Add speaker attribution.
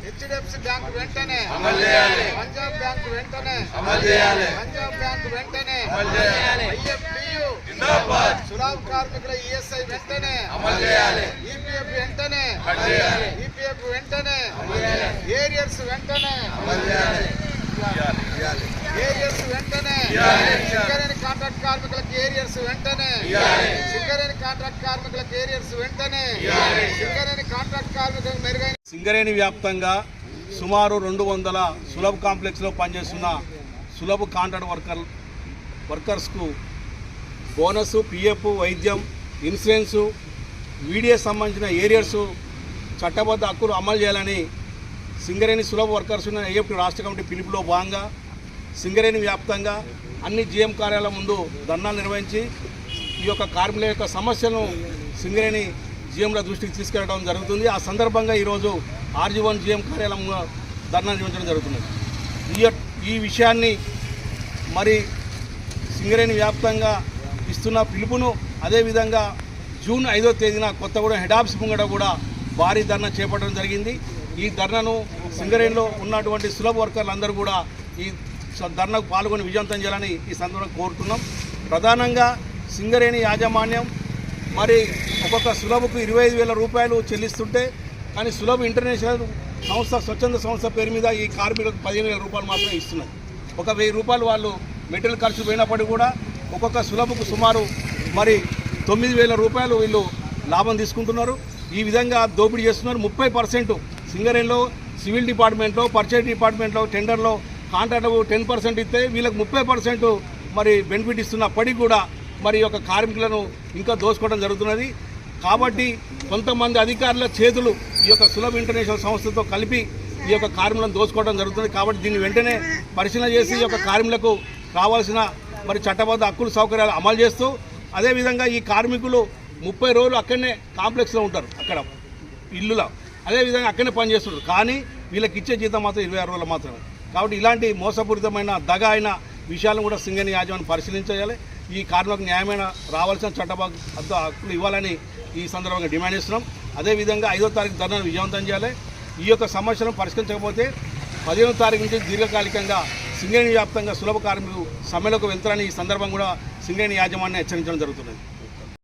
Speaker 1: HDFC bank వెంటనే Punjab bank వెంటనే Punjab bank వెంటనే ఐఎఫ్టియు సులాబ్ కార్మికుల ఈఎస్ఐ వెంటనే ఈపీఎఫ్ వెంటనే ఈపీఎఫ్ వెంటనే ఏరియర్స్ వెంటనే ఏరియర్స్ వెంటనే సింగరేణి కాంట్రాక్ట్ కార్మికులకు ఏరియర్స్ వెంటనే సింగరేణి కాంట్రాక్ట్ కార్మికులకు ఏరియర్స్ వెంటనే సింగరేణి కాంట్రాక్ట్ కార్మికులకు మెరుగైన
Speaker 2: సింగరేణి వ్యాప్తంగా సుమారు 200 సులభ్ కాంప్లెక్స్లో పనిచేస్తున్న సులభ్ కాంట్రాక్ట్ వర్కర్స్కు బోనస్, పిఎఫ్, వైద్యం, ఇన్సూరెన్సు, వీడియోస్ సంబంధించిన ఏరియర్స్ చట్టబద్ధ హక్కులు అమలు చేయాలని సింగరేణి సులభ వర్కర్స్ ఐఎఫ్టి రాష్ట్ర కమిటీ పిలుపులో భాగంగా సింగరేణి వ్యాప్తంగా అన్ని జీఎం కార్యాలయాల ముందు ధర్నాలు నిర్వహించి ఈ యొక్క కార్మికుల యొక్క సమస్యలను సింగరేణి జీఎంల దృష్టికి తీసుకెళ్లడం జరుగుతుంది. ఆ సందర్భంగా ఈరోజు RG1 జీఎం కార్యాలయంలో ధర్నా నిర్వహించడం జరుగుతున్నది. ఈ విషయాన్ని మరి సింగరేణి వ్యాప్తంగా ఇస్తున్న పిలుపును అదేవిధంగా జూన్ 5వ తేదీన కొత్తగూడెం హెడ్ ఆఫీస్ ముంగట కూడా భారీ ధర్నా చేపట్టడం జరిగింది. ఈ ధర్నాను సింగరేణిలో ఉన్నటువంటి సులభ వర్కర్లు అందరూ కూడా ఈ ధర్నాకు పాల్గొని విజయవంతం చేయాలని ఈ సందర్భంగా కోరుతున్నాం. ప్రధానంగా సింగరేణి యాజమాన్యం మరి ఒక్కొక్క సులభకు 25,000 రూపాయలు చెల్లిస్తుంటే కానీ సులభ ఇంటర్నేషనల్ సంస్థ స్వచ్ఛంద సంస్థ పేరు మీద ఈ కార్మికులకు 15,000 రూపాయలు మాత్రమే ఇస్తున్నది. ఒక 1,000 రూపాయలు వాళ్ళు మెటీరియల్ ఖర్చు పోయినప్పటికీ కూడా ఒక్కొక్క సులభకు సుమారు మరి 9,000 రూపాయలు వీళ్ళు లాభం తీసుకుంటున్నారు. ఈ విధంగా దోపిడీ చేస్తున్నారు. 30% సింగరేణిలో సివిల్ డిపార్ట్మెంట్లో, పర్చేజ్ డిపార్ట్మెంట్లో, టెండర్లో కాంట్రాక్ట్ 10% ఇస్తే వీళ్ళకి 30% మరి బెనిఫిట్ ఇస్తున్నప్పటికీ కూడా మరి యొక్క కార్మికులను ఇంకా దోసుకోవడం జరుగుతున్నది. కాబట్టి కొంతమంది అధికారుల చేతులు ఈ యొక్క సులభ్ ఇంటర్నేషనల్ సంస్థతో కలిపి ఈ యొక్క కార్మికులను దోసుకోవడం జరుగుతుంది. కాబట్టి దీన్ని వెంటనే పరిశీలన చేసి ఈ యొక్క కార్మికులకు కావాల్సిన మరి చట్టబద్ధ హక్కులు సౌకర్యాలు అమలు చేస్తూ అదేవిధంగా ఈ కార్మికులు 30 రోజులు అక్కడనే కాంప్లెక్స్లో ఉంటారు, అక్కడ ఇల్లులో అదేవిధంగా అక్కడనే పనిచేస్తుంటారు. కానీ వీళ్ళకి ఇచ్చే జీతం మాత్రం 26 రోజులు మాత్రమే. కాబట్టి ఇలాంటి మోసపూరితమైన దగ అయిన విషయాలను కూడా సింగరేణి యాజమాన్యం పరిశీలించాలి. ఈ కార్మికులకు న్యాయమైన రావాల్సిన చట్టబద్ధ హక్కులు ఇవ్వాలని ఈ సందర్భంగా డిమాండ్ చేస్తున్నాం. అదేవిధంగా 5వ తారీఖు ధర్నాను విజయవంతం చేయాలి. ఈ యొక్క సమస్యలను పరిష్కరించకపోతే 15వ తారీఖు నుంచి దీర్ఘకాలికంగా సింగరేణి వ్యాప్తంగా సులభ కార్మికులు సమ్మెలోకి వెళ్తారని ఈ సందర్భం కూడా సింగరేణి యాజమాన్యం హెచ్చరించడం జరుగుతున్నది.